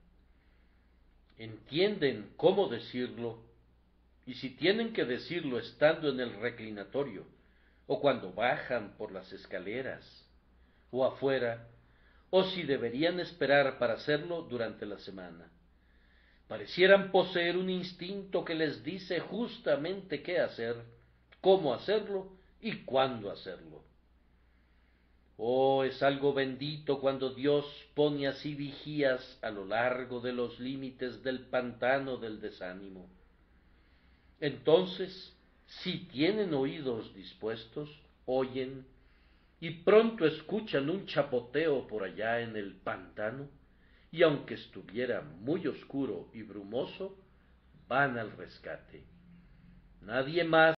Entienden cómo decirlo, y si tienen que decirlo estando en el reclinatorio, o cuando bajan por las escaleras, o afuera, o si deberían esperar para hacerlo durante la semana. Parecieran poseer un instinto que les dice justamente qué hacer, cómo hacerlo y cuándo hacerlo. Oh, es algo bendito cuando Dios pone así vigías a lo largo de los límites del pantano del desánimo. Entonces, si tienen oídos dispuestos, oyen y pronto escuchan un chapoteo por allá en el pantano, y aunque estuviera muy oscuro y brumoso, van al rescate. Nadie más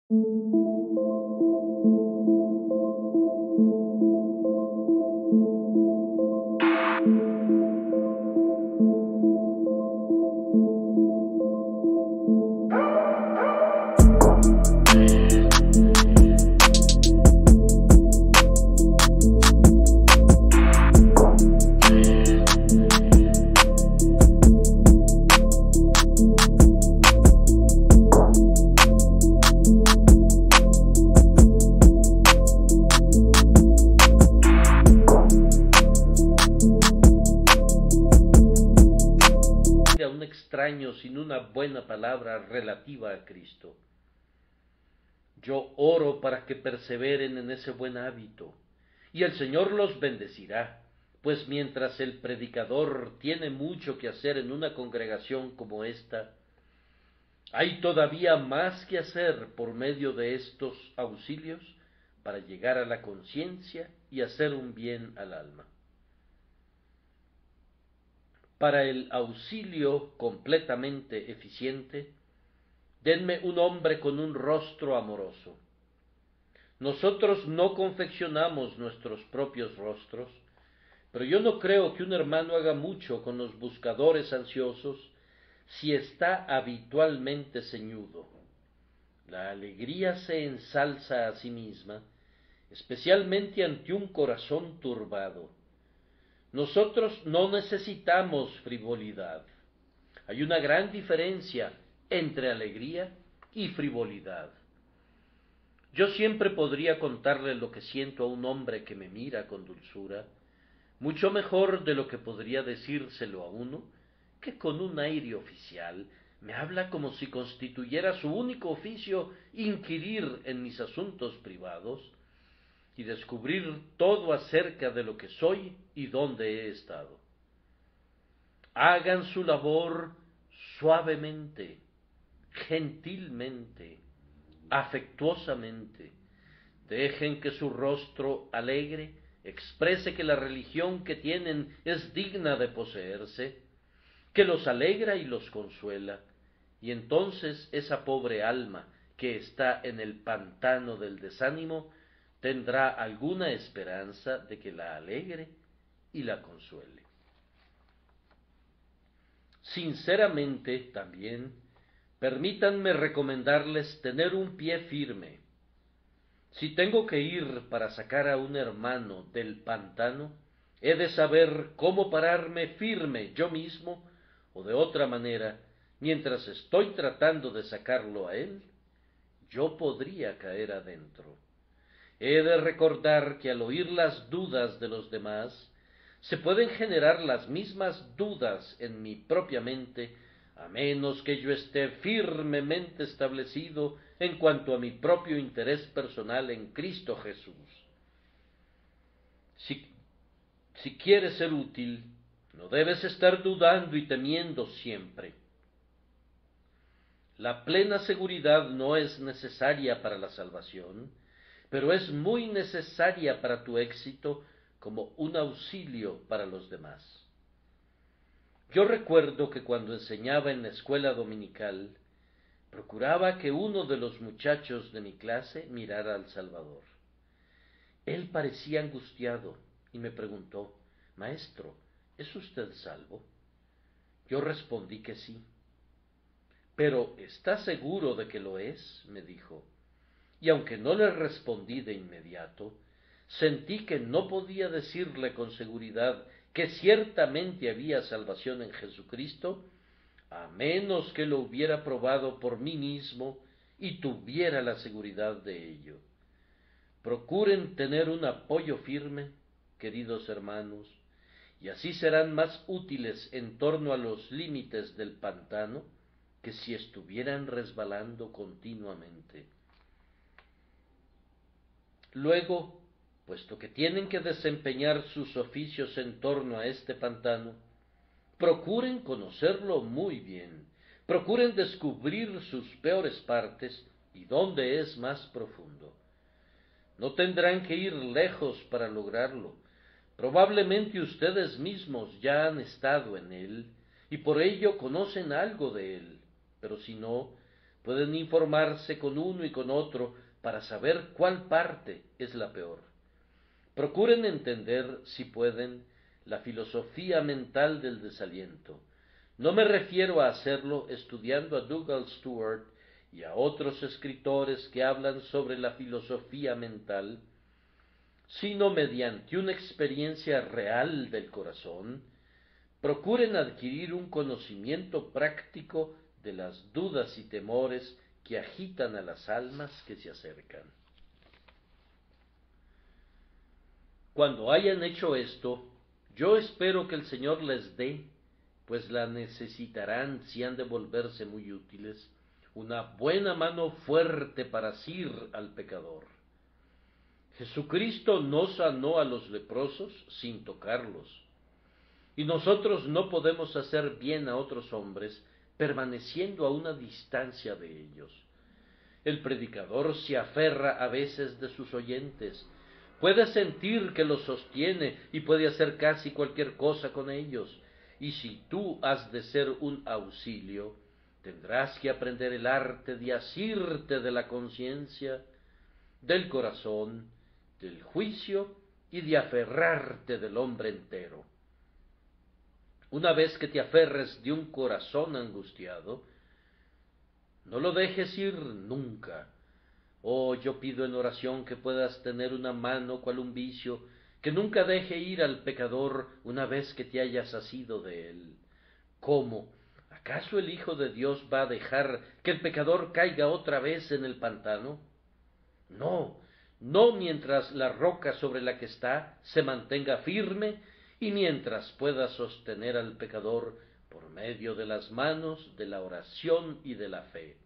a un extraño sin una buena palabra relativa a Cristo. Yo oro para que perseveren en ese buen hábito, y el Señor los bendecirá, pues mientras el predicador tiene mucho que hacer en una congregación como esta, hay todavía más que hacer por medio de estos auxilios para llegar a la conciencia y hacer un bien al alma. Para el auxilio completamente eficiente, denme un hombre con un rostro amoroso. Nosotros no confeccionamos nuestros propios rostros, pero yo no creo que un hermano haga mucho con los buscadores ansiosos si está habitualmente ceñudo. La alegría se ensalza a sí misma, especialmente ante un corazón turbado. Nosotros no necesitamos frivolidad. Hay una gran diferencia entre alegría y frivolidad. Yo siempre podría contarle lo que siento a un hombre que me mira con dulzura, mucho mejor de lo que podría decírselo a uno que con un aire oficial me habla como si constituyera su único oficio inquirir en mis asuntos privados y descubrir todo acerca de lo que soy y dónde he estado. Hagan su labor suavemente, gentilmente, afectuosamente. Dejen que su rostro alegre exprese que la religión que tienen es digna de poseerse, que los alegra y los consuela, y entonces esa pobre alma que está en el pantano del desánimo tendrá alguna esperanza de que la alegre y la consuele. Sinceramente, también, permítanme recomendarles tener un pie firme. Si tengo que ir para sacar a un hermano del pantano, he de saber cómo pararme firme yo mismo, o de otra manera, mientras estoy tratando de sacarlo a él, yo podría caer adentro. He de recordar que al oír las dudas de los demás, se pueden generar las mismas dudas en mi propia mente, a menos que yo esté firmemente establecido en cuanto a mi propio interés personal en Cristo Jesús. Si quieres ser útil, no debes estar dudando y temiendo siempre. La plena seguridad no es necesaria para la salvación, pero es muy necesaria para tu éxito como un auxilio para los demás. Yo recuerdo que cuando enseñaba en la escuela dominical, procuraba que uno de los muchachos de mi clase mirara al Salvador. Él parecía angustiado y me preguntó: «Maestro, ¿es usted salvo?». Yo respondí que sí. «¿Pero está seguro de que lo es?», me dijo. Y aunque no le respondí de inmediato, sentí que no podía decirle con seguridad que ciertamente había salvación en Jesucristo, a menos que lo hubiera probado por mí mismo y tuviera la seguridad de ello. Procuren tener un apoyo firme, queridos hermanos, y así serán más útiles en torno a los límites del pantano que si estuvieran resbalando continuamente. Luego, puesto que tienen que desempeñar sus oficios en torno a este pantano, procuren conocerlo muy bien, procuren descubrir sus peores partes y dónde es más profundo. No tendrán que ir lejos para lograrlo. Probablemente ustedes mismos ya han estado en él y por ello conocen algo de él, pero si no, pueden informarse con uno y con otro para saber cuál parte es la peor. Procuren entender, si pueden, la filosofía mental del desaliento. No me refiero a hacerlo estudiando a Douglas Stewart y a otros escritores que hablan sobre la filosofía mental, sino mediante una experiencia real del corazón. Procuren adquirir un conocimiento práctico de las dudas y temores que agitan a las almas que se acercan. Cuando hayan hecho esto, yo espero que el Señor les dé, pues la necesitarán si han de volverse muy útiles, una buena mano fuerte para asir al pecador. Jesucristo no sanó a los leprosos sin tocarlos, y nosotros no podemos hacer bien a otros hombres permaneciendo a una distancia de ellos. El predicador se aferra a veces de sus oyentes, puede sentir que los sostiene y puede hacer casi cualquier cosa con ellos, y si tú has de ser un auxilio, tendrás que aprender el arte de asirte de la conciencia, del corazón, del juicio y de aferrarte del hombre entero. Una vez que te aferres de un corazón angustiado, no lo dejes ir nunca. Oh, yo pido en oración que puedas tener una mano cual un vicio, que nunca deje ir al pecador una vez que te hayas asido de él. ¿Cómo? ¿Acaso el Hijo de Dios va a dejar que el pecador caiga otra vez en el pantano? No, no mientras la roca sobre la que está se mantenga firme y mientras pueda sostener al pecador por medio de las manos, de la oración y de la fe.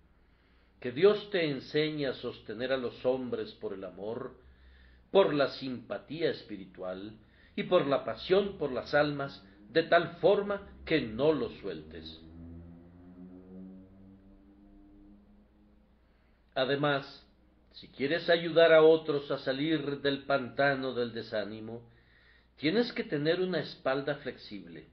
Que Dios te enseñe a sostener a los hombres por el amor, por la simpatía espiritual y por la pasión por las almas, de tal forma que no los sueltes. Además, si quieres ayudar a otros a salir del pantano del desánimo, tienes que tener una espalda flexible.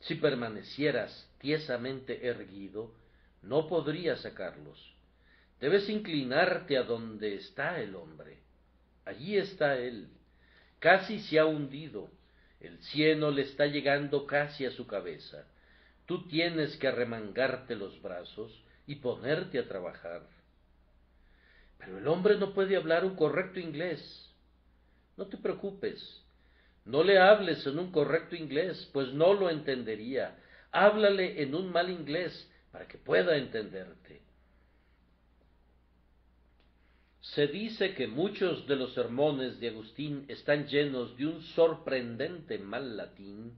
Si permanecieras tiesamente erguido, no podrías sacarlos. Debes inclinarte a donde está el hombre. Allí está él. Casi se ha hundido. El cieno le está llegando casi a su cabeza. Tú tienes que arremangarte los brazos y ponerte a trabajar. Pero el hombre no puede hablar un correcto inglés. No te preocupes. No le hables en un correcto inglés, pues no lo entendería. Háblale en un mal inglés para que pueda entenderte. Se dice que muchos de los sermones de Agustín están llenos de un sorprendente mal latín,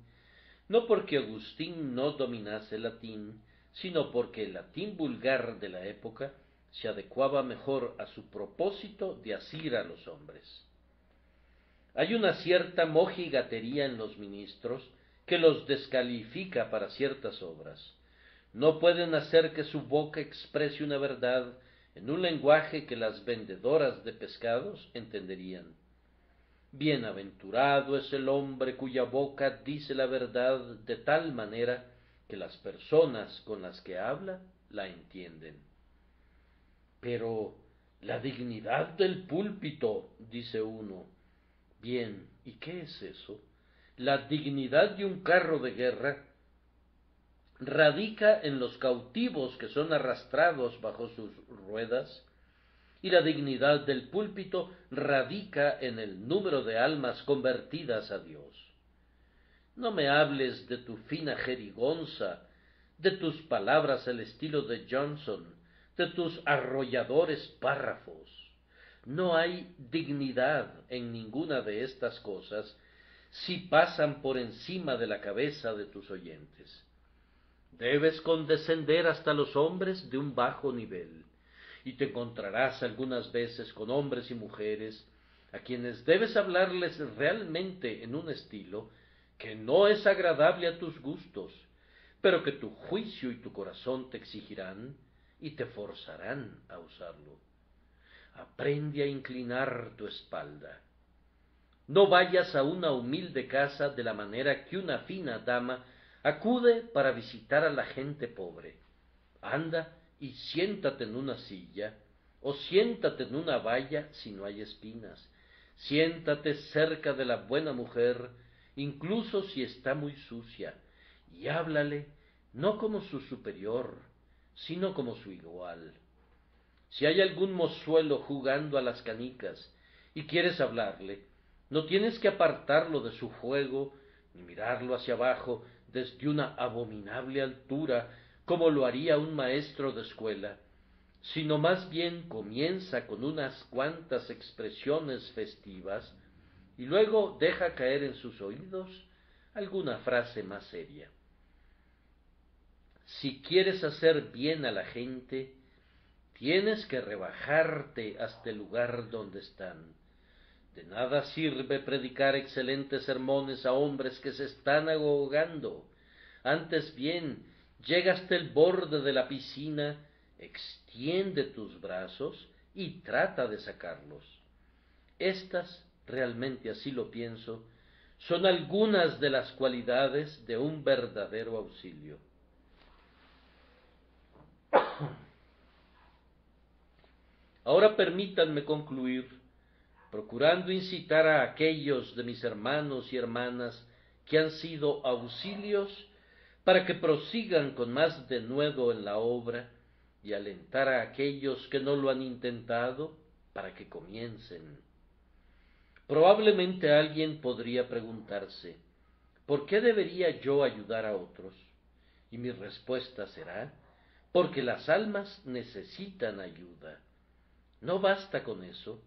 no porque Agustín no dominase el latín, sino porque el latín vulgar de la época se adecuaba mejor a su propósito de asir a los hombres. Hay una cierta mojigatería en los ministros que los descalifica para ciertas obras. No pueden hacer que su boca exprese una verdad en un lenguaje que las vendedoras de pescados entenderían. Bienaventurado es el hombre cuya boca dice la verdad de tal manera que las personas con las que habla la entienden. Pero la dignidad del púlpito, dice uno. Bien, ¿y qué es eso? La dignidad de un carro de guerra radica en los cautivos que son arrastrados bajo sus ruedas, y la dignidad del púlpito radica en el número de almas convertidas a Dios. No me hables de tu fina jerigonza, de tus palabras al estilo de Johnson, de tus arrolladores párrafos. No hay dignidad en ninguna de estas cosas si pasan por encima de la cabeza de tus oyentes. Debes condescender hasta los hombres de un bajo nivel, y te encontrarás algunas veces con hombres y mujeres a quienes debes hablarles realmente en un estilo que no es agradable a tus gustos, pero que tu juicio y tu corazón te exigirán y te forzarán a usarlo. aprende a inclinar tu espalda. No vayas a una humilde casa de la manera que una fina dama acude para visitar a la gente pobre. Anda y siéntate en una silla, o siéntate en una valla si no hay espinas. Siéntate cerca de la buena mujer, incluso si está muy sucia, y háblale no como su superior, sino como su igual. Si hay algún mozuelo jugando a las canicas y quieres hablarle, no tienes que apartarlo de su juego, ni mirarlo hacia abajo desde una abominable altura, como lo haría un maestro de escuela, sino más bien comienza con unas cuantas expresiones festivas y luego deja caer en sus oídos alguna frase más seria. Si quieres hacer bien a la gente, tienes que rebajarte hasta el lugar donde están. De nada sirve predicar excelentes sermones a hombres que se están ahogando. Antes bien, llega hasta el borde de la piscina, extiende tus brazos y trata de sacarlos. Estas, realmente así lo pienso, son algunas de las cualidades de un verdadero auxilio. Ahora permítanme concluir procurando incitar a aquellos de mis hermanos y hermanas que han sido auxilios para que prosigan con más denuedo en la obra y alentar a aquellos que no lo han intentado para que comiencen. Probablemente alguien podría preguntarse, ¿por qué debería yo ayudar a otros? Y mi respuesta será, porque las almas necesitan ayuda. No basta con eso.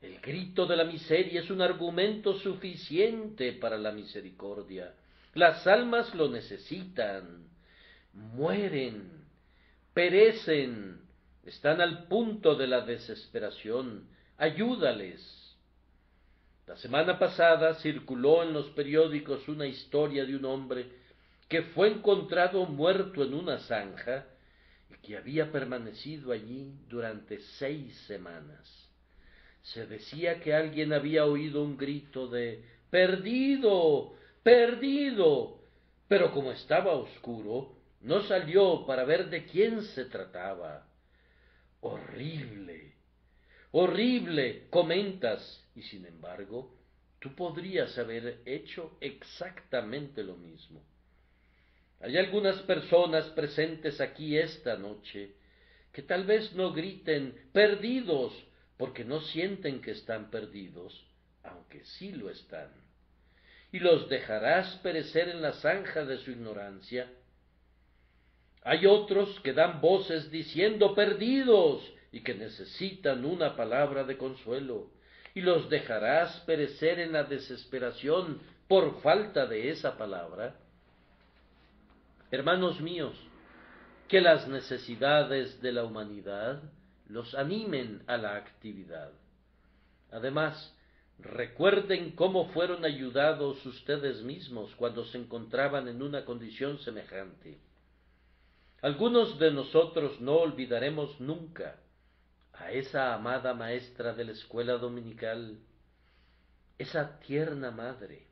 El grito de la miseria es un argumento suficiente para la misericordia. Las almas lo necesitan, mueren, perecen, están al punto de la desesperación. Ayúdales. La semana pasada circuló en los periódicos una historia de un hombre que fue encontrado muerto en una zanja y que había permanecido allí durante 6 semanas. Se decía que alguien había oído un grito de ¡perdido! ¡perdido! Pero como estaba oscuro, no salió para ver de quién se trataba. Horrible, horrible, comentas, y sin embargo, tú podrías haber hecho exactamente lo mismo. Hay algunas personas presentes aquí esta noche que tal vez no griten ¡perdidos!, porque no sienten que están perdidos, aunque sí lo están. Y los dejarás perecer en la zanja de su ignorancia. Hay otros que dan voces diciendo perdidos y que necesitan una palabra de consuelo, y los dejarás perecer en la desesperación por falta de esa palabra. Hermanos míos, que las necesidades de la humanidad los animen a la actividad. Además, recuerden cómo fueron ayudados ustedes mismos cuando se encontraban en una condición semejante. Algunos de nosotros no olvidaremos nunca a esa amada maestra de la escuela dominical, esa tierna madre,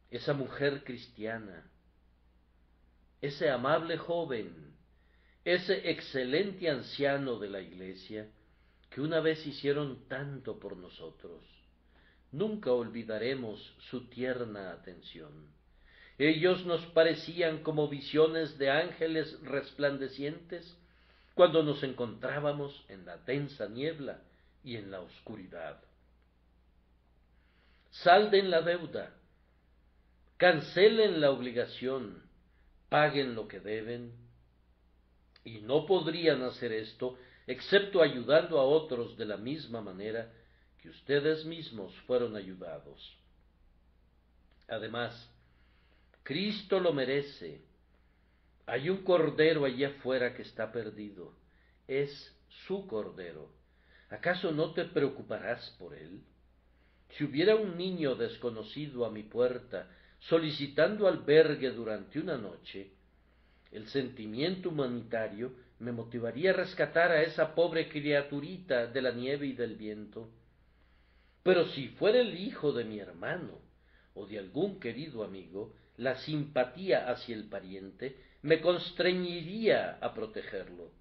esa mujer cristiana, ese amable joven, ese excelente anciano de la iglesia, que una vez hicieron tanto por nosotros. Nunca olvidaremos su tierna atención. Ellos nos parecían como visiones de ángeles resplandecientes cuando nos encontrábamos en la densa niebla y en la oscuridad. Salden la deuda, cancelen la obligación, paguen lo que deben, y no podrían hacer esto excepto ayudando a otros de la misma manera que ustedes mismos fueron ayudados. Además, Cristo lo merece. Hay un cordero allá afuera que está perdido. Es su cordero. ¿Acaso no te preocuparás por él? Si hubiera un niño desconocido a mi puerta solicitando albergue durante una noche, el sentimiento humanitario me motivaría a rescatar a esa pobre criaturita de la nieve y del viento. Pero si fuera el hijo de mi hermano o de algún querido amigo, la simpatía hacia el pariente me constreñiría a protegerlo.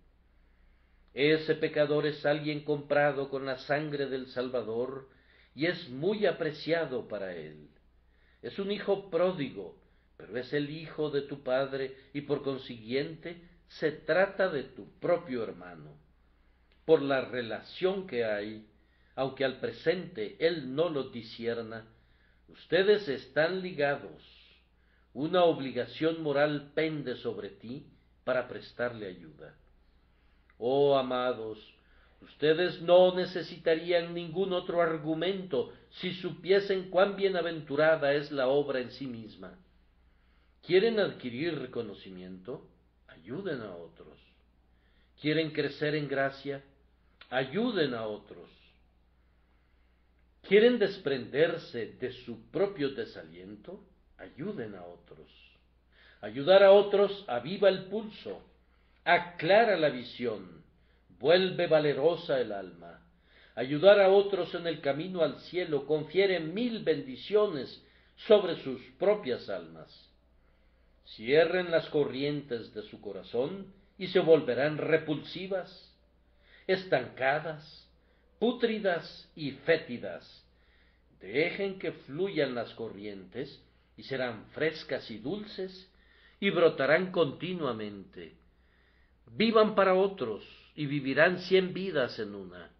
Ese pecador es alguien comprado con la sangre del Salvador y es muy apreciado para él. Es un hijo pródigo, pero es el hijo de tu padre y por consiguiente se trata de tu propio hermano. Por la relación que hay, aunque al presente él no lo discierna, ustedes están ligados. Una obligación moral pende sobre ti para prestarle ayuda. Oh, amados, ustedes no necesitarían ningún otro argumento si supiesen cuán bienaventurada es la obra en sí misma. ¿Quieren adquirir reconocimiento? Ayuden a otros. ¿Quieren crecer en gracia? Ayuden a otros. ¿Quieren desprenderse de su propio desaliento? Ayuden a otros. Ayudar a otros aviva el pulso, aclara la visión, vuelve valerosa el alma. Ayudar a otros en el camino al cielo confiere 1000 bendiciones sobre sus propias almas. Cierren las corrientes de su corazón y se volverán repulsivas, estancadas, pútridas y fétidas. Dejen que fluyan las corrientes y serán frescas y dulces y brotarán continuamente. Vivan para otros y vivirán 100 vidas en una.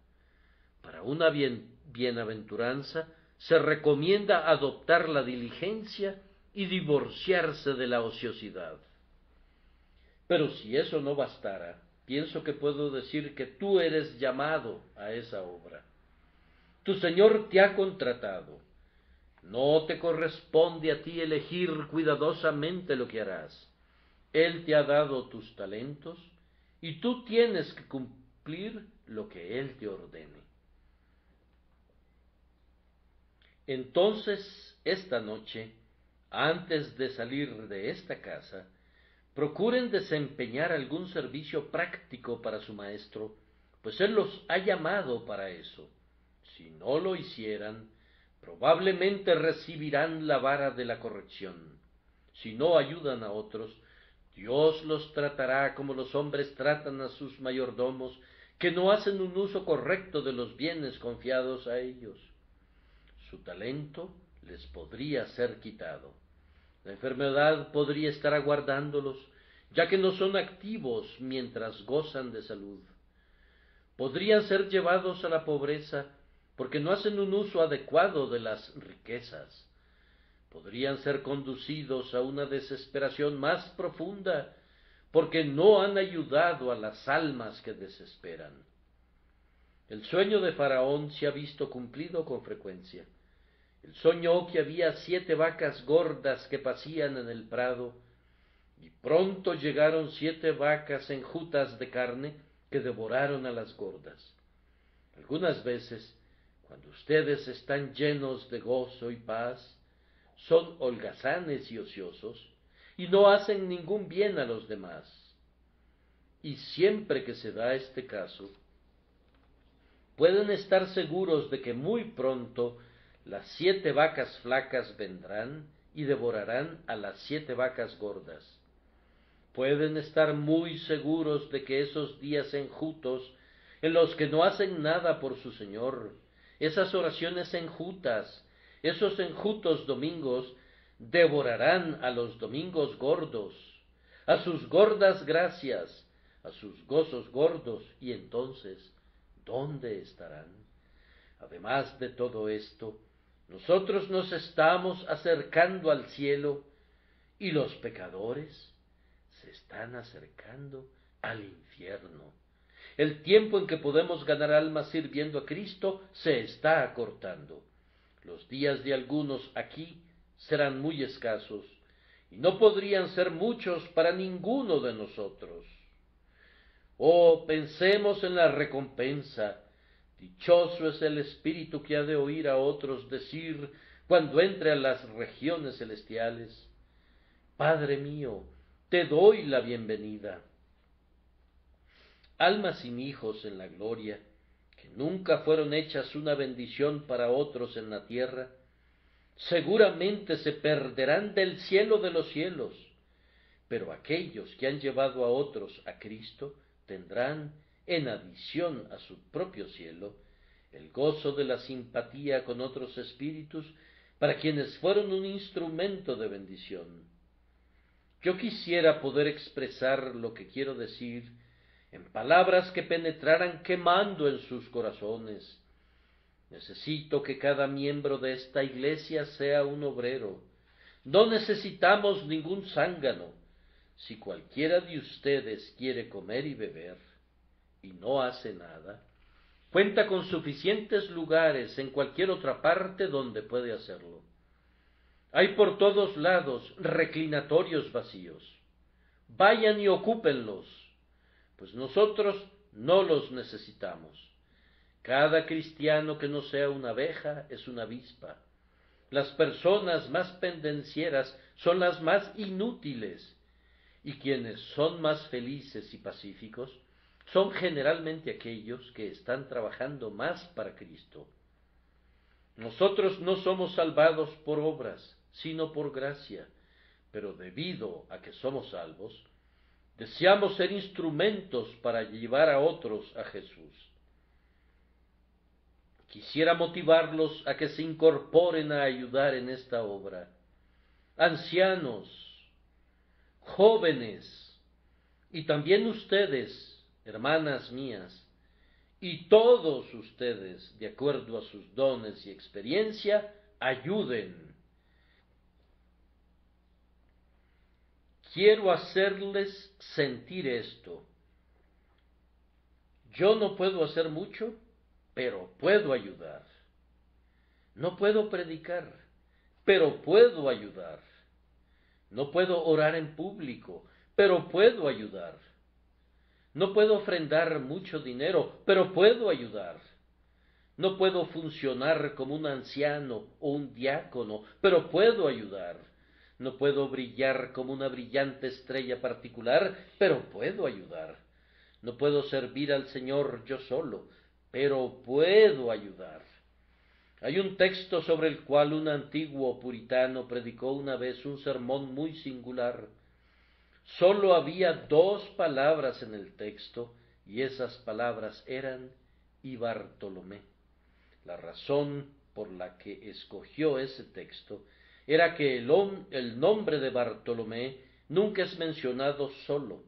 Para una bienaventuranza se recomienda adoptar la diligencia y divorciarse de la ociosidad. Pero si eso no bastara, pienso que puedo decir que tú eres llamado a esa obra. Tu Señor te ha contratado. No te corresponde a ti elegir cuidadosamente lo que harás. Él te ha dado tus talentos y tú tienes que cumplir lo que Él te ordene. Entonces, esta noche, antes de salir de esta casa, procuren desempeñar algún servicio práctico para su maestro, pues Él los ha llamado para eso. Si no lo hicieran, probablemente recibirán la vara de la corrección. Si no ayudan a otros, Dios los tratará como los hombres tratan a sus mayordomos, que no hacen un uso correcto de los bienes confiados a ellos. Su talento les podría ser quitado. La enfermedad podría estar aguardándolos, ya que no son activos mientras gozan de salud. Podrían ser llevados a la pobreza, porque no hacen un uso adecuado de las riquezas. Podrían ser conducidos a una desesperación más profunda, porque no han ayudado a las almas que desesperan. El sueño de Faraón se ha visto cumplido con frecuencia. Él soñó que había 7 vacas gordas que pacían en el prado, y pronto llegaron 7 vacas enjutas de carne que devoraron a las gordas. Algunas veces, cuando ustedes están llenos de gozo y paz, son holgazanes y ociosos, y no hacen ningún bien a los demás. Y siempre que se da este caso, pueden estar seguros de que muy pronto las 7 vacas flacas vendrán y devorarán a las 7 vacas gordas. Pueden estar muy seguros de que esos días enjutos, en los que no hacen nada por su Señor, esas oraciones enjutas, esos enjutos domingos, devorarán a los domingos gordos, a sus gordas gracias, a sus gozos gordos, y entonces, ¿dónde estarán? Además de todo esto, nosotros nos estamos acercando al cielo y los pecadores se están acercando al infierno. El tiempo en que podemos ganar almas sirviendo a Cristo se está acortando. Los días de algunos aquí serán muy escasos y no podrían ser muchos para ninguno de nosotros. Oh, pensemos en la recompensa. Dichoso es el espíritu que ha de oír a otros decir cuando entre a las regiones celestiales: Padre mío, te doy la bienvenida. almas sin hijos en la gloria, que nunca fueron hechas una bendición para otros en la tierra, seguramente se perderán del cielo de los cielos, pero aquellos que han llevado a otros a Cristo tendrán, en adición a su propio cielo, el gozo de la simpatía con otros espíritus para quienes fueron un instrumento de bendición. Yo quisiera poder expresar lo que quiero decir en palabras que penetraran quemando en sus corazones. Necesito que cada miembro de esta iglesia sea un obrero. No necesitamos ningún zángano. Si cualquiera de ustedes quiere comer y beber y no hace nada, cuenta con suficientes lugares en cualquier otra parte donde puede hacerlo. Hay por todos lados reclinatorios vacíos. Vayan y ocúpenlos, pues nosotros no los necesitamos. Cada cristiano que no sea una abeja es una avispa. Las personas más pendencieras son las más inútiles, y quienes son más felices y pacíficos son generalmente aquellos que están trabajando más para Cristo. Nosotros no somos salvados por obras, sino por gracia, pero debido a que somos salvos, deseamos ser instrumentos para llevar a otros a Jesús. Quisiera motivarlos a que se incorporen a ayudar en esta obra. Ancianos, jóvenes, y también ustedes, hermanas mías, y todos ustedes, de acuerdo a sus dones y experiencia, ayuden. Quiero hacerles sentir esto. Yo no puedo hacer mucho, pero puedo ayudar. No puedo predicar, pero puedo ayudar. No puedo orar en público, pero puedo ayudar. No puedo ofrendar mucho dinero, pero puedo ayudar. No puedo funcionar como un anciano o un diácono, pero puedo ayudar. No puedo brillar como una brillante estrella particular, pero puedo ayudar. No puedo servir al Señor yo solo, pero puedo ayudar. Hay un texto sobre el cual un antiguo puritano predicó una vez un sermón muy singular. Sólo había 2 palabras en el texto, y esas palabras eran y Bartolomé. La razón por la que escogió ese texto era que el nombre de Bartolomé nunca es mencionado solo,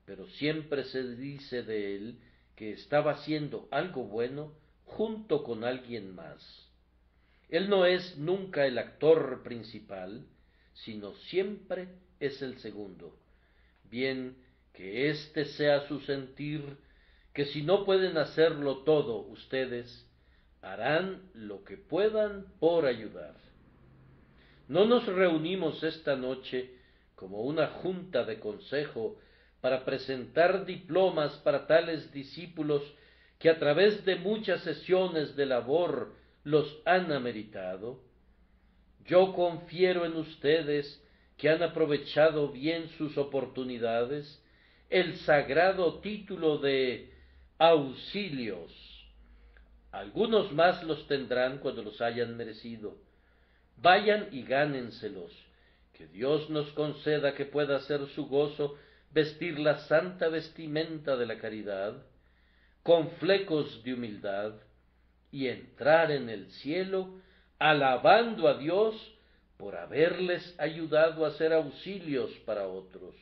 pero siempre se dice de él que estaba haciendo algo bueno junto con alguien más. Él no es nunca el actor principal, sino siempre es el segundo. Bien, que este sea su sentir, que si no pueden hacerlo todo ustedes, harán lo que puedan por ayudar. No nos reunimos esta noche como una junta de consejo para presentar diplomas para tales discípulos que a través de muchas sesiones de labor los han ameritado. Yo confiero en ustedes que han aprovechado bien sus oportunidades el sagrado título de auxilios. Algunos más los tendrán cuando los hayan merecido. Vayan y gánenselos. Que Dios nos conceda que pueda ser su gozo vestir la santa vestimenta de la caridad, con flecos de humildad, y entrar en el cielo alabando a Dios por haberles ayudado a ser auxilios para otros.